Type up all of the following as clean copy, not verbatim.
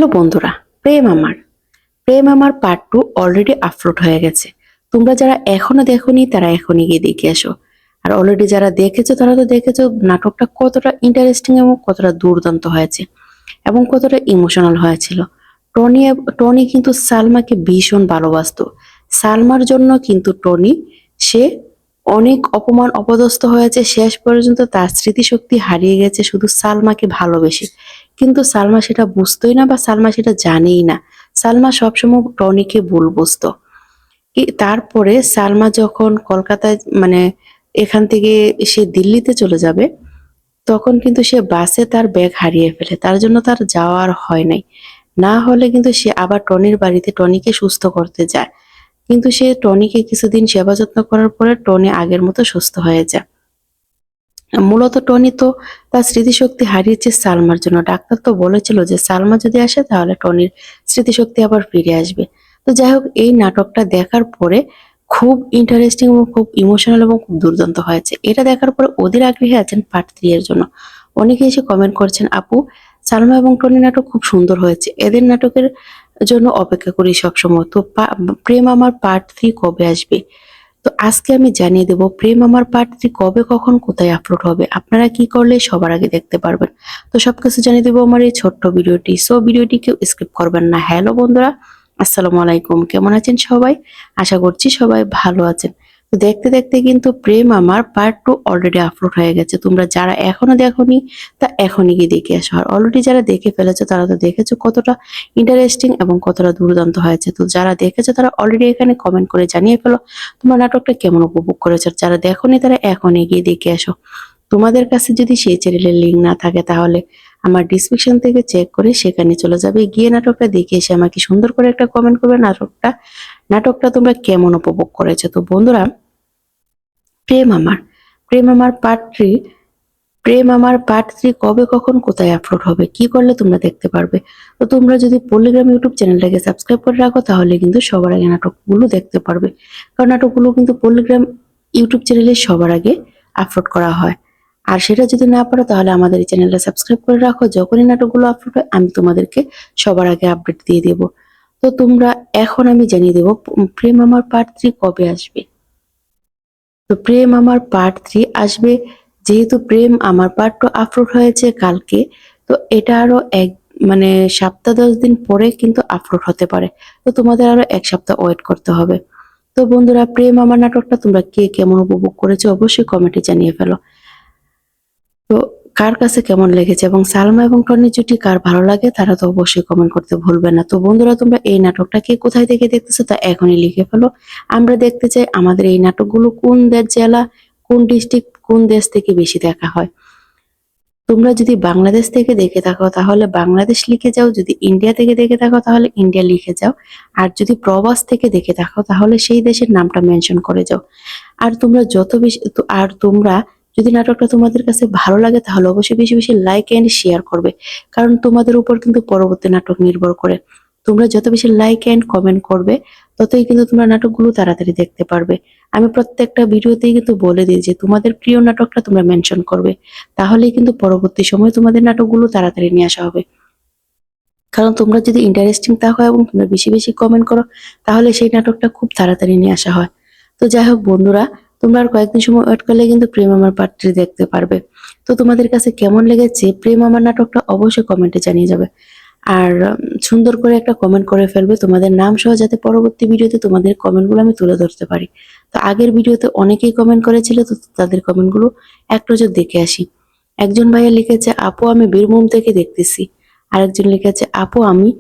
Hello বন্ধুরা, প্রেম আমার part 2 already upload হয়ে গেছে। তোমরা যারা এখনো দেখোনি তারা এখনই গিয়ে দেখে আসো। আর অলরেডি যারা দেখেছো তারা তো দেখেছো নাটকটা কতটা ইন্টারেস্টিং এবং কতটা দুর্দান্ত হয়েছে এবং কতটা ইমোশনাল হয়েছিল। টনি কিন্তু সালমাকে ভীষণ ভালোবাসতো। সালমার জন্য কিন্তু টনি সে অনেক অপমান অপদস্থ হয়েছে, শেষ পর্যন্ত তার স্মৃতিশক্তি হারিয়ে গেছে শুধু সালমাকে ভালোবেসে। কিন্তু সালমা সেটা বুঝতোই না বা সালমা সেটা জানেই না। সালমা সবসময় টনিকে ভুল বুঝতো। তারপরে সালমা যখন কলকাতায় এখান থেকে সে দিল্লিতে চলে যাবে, তখন কিন্তু সে বাসে তার ব্যাগ হারিয়ে ফেলে, তার জন্য তার যাওয়ার হয় নাই। না হলে কিন্তু সে আবার টনির বাড়িতে টনিকে সুস্থ করতে যায়, কিন্তু সে টনিকে কিছুদিন সেবা যত্ন করার পরে টনি আগের মতো সুস্থ হয়ে যায়। মূলত টনি তো তার স্মৃতিশক্তি হারিয়েছে সালমার জন্য। ডাক্তার তো বলেছিল যে সালমা যদি আসে তাহলে টনির স্মৃতিশক্তি আবার ফিরে আসবে। তো যাই হোক, এই নাটকটা দেখার পরে খুব ইন্টারেস্টিং এবং খুব ইমোশনাল এবং খুব দুর্দান্ত হয়েছে। এটা দেখার পরে ওদের আগ্রহী আছেন পার্ট 3 এর জন্য। অনেকে এসে কমেন্ট করছেন, আপু সালমা এবং টনি নাটক খুব সুন্দর হয়েছে, এদের নাটকের জন্য অপেক্ষা করি সবসময়। তো প্রেম আমার পার্ট 3 কবে আসবে? তো আজকে আমি জানিয়ে দেব প্রেম আমার পার্ট 3 কবে, কখন, কোথায় আপলোড হবে। আপনারা কি করলে সবার আগে দেখতে পারবেন। তো সবকিছু জানিয়ে দেবো আমার এই ছোট্ট ভিডিওটি। সো ভিডিওটি কেউ স্কিপ করবেন না। হ্যালো বন্ধুরা, আসসালামু আলাইকুম। কেমন আছেন সবাই? আশা করছি সবাই ভালো আছেন। তো দেখতে দেখতে কিন্তু প্রেম আমার পার্ট 2 অলরেডি আপলোড হয়ে গেছে। তোমরা যারা এখনো দেখোনি তা এখনই গিয়ে দেখে আসো। আর অলরেডি যারা দেখে ফেলেছো তারা তো দেখেছো কতটা ইন্টারেস্টিং এবং কতটা দুর্দান্ত হয়েছে। তো যারা দেখেছো তারা অলরেডি এখানে কমেন্ট করে জানিয়ে ফেলো তোমার নাটকটা কেমন উপভোগ করেছো। আর যারা দেখোনি তারা এখন এগিয়ে দেখে আসো। তোমাদের কাছে যদি সেই চ্যানেলের লিঙ্ক না থাকে তাহলে আমার ডিসক্রিপশন থেকে চেক করে সেখানে চলে যাবে, গিয়ে নাটকটা দেখে এসে আমাকে সুন্দর করে একটা কমেন্ট করবে নাটকটা তোমরা কেমন উপভোগ করেছো। তো বন্ধুরা, প্রেম আমার প্রেম আমার পার্ট 3 কবে, কখন, কোথায় আপলোড হবে, কি করলে তোমরা দেখতে পারবে। তো তোমরা যদি পল্লিগ্রাম ইউটিউব চ্যানেলটাকে সাবস্ক্রাইব করে রাখো তাহলে কিন্তু সবার আগে নাটকগুলো দেখতে পারবে। কারণ নাটকগুলো কিন্তু পল্লিগ্রাম ইউটিউব চ্যানেলে সবার আগে আপলোড করা হয়। আর সেটা যদি না পারো তাহলে আমাদের এই চ্যানেলটা সাবস্ক্রাইব করে রাখো, যখনই নাটকগুলো আপলোড হয় আমি তোমাদেরকে সবার আগে আপডেট দিয়ে দেবো। তো তোমরা এখন আমি জানিয়ে দেবো প্রেম আমার পার্ট 3 কবে আসবে। তো প্রেম আমার পার্ট 3 আসবে, যেহেতু প্রেম আমার পার্ট 2 আপলোড হয়েছে কালকে, তো এটা আরো মানে সপ্তাহ 10 দিন পরে কিন্তু আপলোড হতে পারে। তো তোমাদের আরো 1 সপ্তাহ ওয়েট করতে হবে। তো বন্ধুরা, প্রেম আমার নাটকটা তোমরা কে কেমন উপভোগ করেছো অবশ্যই কমেন্টে জানিয়ে ফেলো। তো কার কাছে কেমন লেগেছে এবং সালমা এবং টনির জুটি কার ভালো লাগে তারা তো অবশ্যই কমেন্ট করতে ভুলবে না। তো বন্ধুরা, তোমরা এই নাটকটা কে কোথায় থেকে দেখতেছো তা এখনই লিখে ফেলো। আমরা দেখতে চাই আমাদের এই নাটকগুলো কোন জেলা, কোন ডিস্ট্রিক্ট, কোন দেশ থেকে বেশি দেখা হয়। তোমরা যদি বাংলাদেশ থেকে দেখে থাকো তাহলে বাংলাদেশ লিখে যাও, যদি ইন্ডিয়া থেকে দেখে থাকো তাহলে ইন্ডিয়া লিখে যাও, আর যদি প্রবাস থেকে দেখে থাকো তাহলে সেই দেশের নামটা মেনশন করে যাও। আর তোমরা যত বেশি আর তোমরা যদি নাটকটা তোমাদের কাছে ভালো লাগে তাহলে অবশ্যই বেশি বেশি লাইক এন্ড শেয়ার করবে, কারণ তোমাদের উপর কিন্তু পরবর্তী নাটক নির্ভর করে। তোমরা যত বেশি লাইক এন্ড কমেন্ট করবে ততই কিন্তু তোমরা নাটকগুলো তাড়াতাড়ি দেখতে পারবে। আমি প্রত্যেকটা ভিডিওতেই কিন্তু বলে দিই যে তোমাদের প্রিয় নাটকটা তোমরা মেনশন করবে, তাহলেই কিন্তু পরবর্তী সময় তোমাদের নাটকগুলো তাড়াতাড়ি নিয়ে আসা হবে। কারণ তোমরা যদি ইন্টারেস্টিং থাকো এবং তোমরা বেশি বেশি কমেন্ট করো তাহলে সেই নাটকটা খুব তাড়াতাড়ি নিয়ে আসা হয়। তো যাই হোক বন্ধুরা, তোমরা আর কয়েকদিন সময় ওয়েট করলে কিন্তু প্রেম আমার পার্ট 3 দেখতে পারবে। তো তোমাদের কাছে কেমন লেগেছে প্রেম আমার নাটকটা অবশ্যই কমেন্টে জানিয়ে যাবে। আর সুন্দর করে একটা কমেন্ট করে ফেলবে তোমাদের নাম সহ, যাতে পরবর্তী ভিডিওতে তোমাদের কমেন্টগুলো আমি তুলে ধরতে পারি। তো আগের ভিডিওতে অনেকেই কমেন্ট করেছিল, তো তাদের কমেন্টগুলো এক নজর দেখে আসি। একজন ভাইয়া লিখেছে, আপু আমি বীরভূম থেকে দেখতেছি। আরেকজন লিখেছে, আপু আমি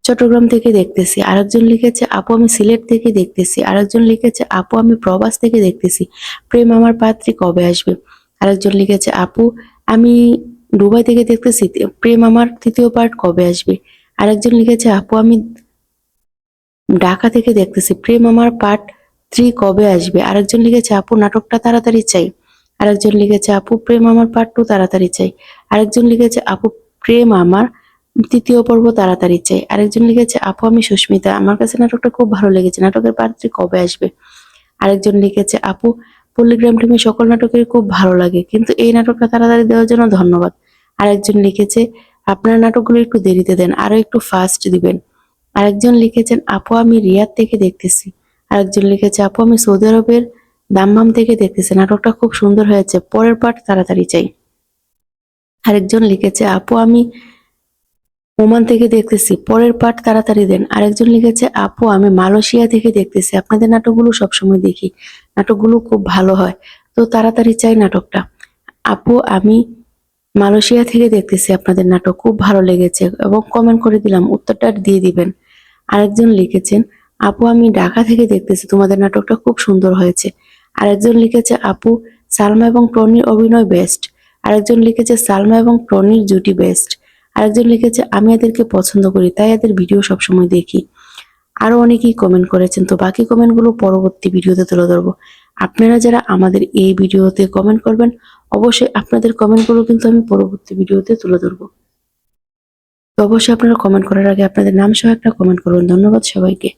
চট্টগ্রাম থেকে দেখতেছি। আরেকজন লিখেছে, আপু আমি সিলেট থেকে দেখতেছি। আরেকজন লিখেছে, আপু আমি প্রবাস থেকে দেখতেছি। প্রেম আমার পাত্রী কবে আসবে? আরেকজন লিখেছে, আপু আমি দুবাই থেকে দেখতেছি। প্রেম আমার 3য় পার্ট কবে আসবে? আরেকজন লিখেছে, আপু আমি ঢাকা থেকে দেখতেছি। প্রেম আমার পার্ট 3 কবে আসবে? আরেকজন লিখেছে, আপু নাটকটা তাড়াতাড়ি চাই। আরেকজন লিখেছে, আপু প্রেম আমার পার্ট 2 তাড়াতাড়ি চাই। আরেকজন লিখেছে, আপু প্রেম আমার 3য় পর্ব তাড়াতাড়ি চাই। আরেকজন লিখেছে, আপু আমি সুস্মিতা, আমার কাছে নাটকটা খুব ভালো লেগেছে, নাটকের পার্ট 3 কবে আসবে? আরেকজন লিখেছে, আপু পল্লিগ্রাম টিমের সকল নাটকের খুব ভালো লাগে, কিন্তু এই নাটকটা তাড়াতাড়ি দেওয়ার জন্য ধন্যবাদ। আরেকজন লিখেছে, আপনারা নাটকগুলো একটু দেরিতে দেন, আরো একটু ফাস্ট দিবেন। আরেকজন লিখেছেন আপু আমি রিয়াদ থেকে দেখতেছি। আরেকজন লিখেছে আপু আমি সৌদি আরবের দাম্মাম থেকে দেখতেছি, নাটকটা খুব সুন্দর হয়েছে, পরের পার্ট তাড়াতাড়ি চাই। আরেকজন লিখেছে আপু আমি ওমান থেকে দেখতেছি, পরের পার্ট তাড়াতাড়ি দেন। আরেকজন লিখেছে আপু আমি মালয়েশিয়া থেকে দেখতেছি, আপনাদের নাটকগুলো সবসময় দেখি, নাটকগুলো খুব ভালো হয়, তো তাড়াতাড়ি চাই নাটকটা। আপু আমি মালয়েশিয়া থেকে দেখতেছি, আপনাদের নাটক খুব ভালো লেগেছে এবং কমেন্ট করে দিলাম, উত্তরটা দিয়ে দিবেন। আরেকজন লিখেছেন আপু আমি ঢাকা থেকে দেখতেছি, তোমাদের নাটকটা খুব সুন্দর হয়েছে। আরেকজন লিখেছে আপু সালমা এবং টনির অভিনয় বেস্ট। আরেকজন লিখেছে সালমা এবং টনির জুটি বেস্ট। আরেকজন লিখেছে আমি এদেরকে পছন্দ করি, তাই এদের ভিডিও সবসময় দেখি। আরো অনেকেই কমেন্ট করেছেন, তো বাকি কমেন্টগুলো পরবর্তী ভিডিওতে তুলে ধরবো। আপনারা যারা আমাদের এই ভিডিওতে কমেন্ট করবেন, অবশ্যই আপনাদের কমেন্টগুলো কিন্তু আমি পরবর্তী ভিডিওতে তুলে ধরবো। তো অবশ্যই আপনারা কমেন্ট করার আগে আপনাদের নাম সহ একটা কমেন্ট করবেন। ধন্যবাদ সবাইকে।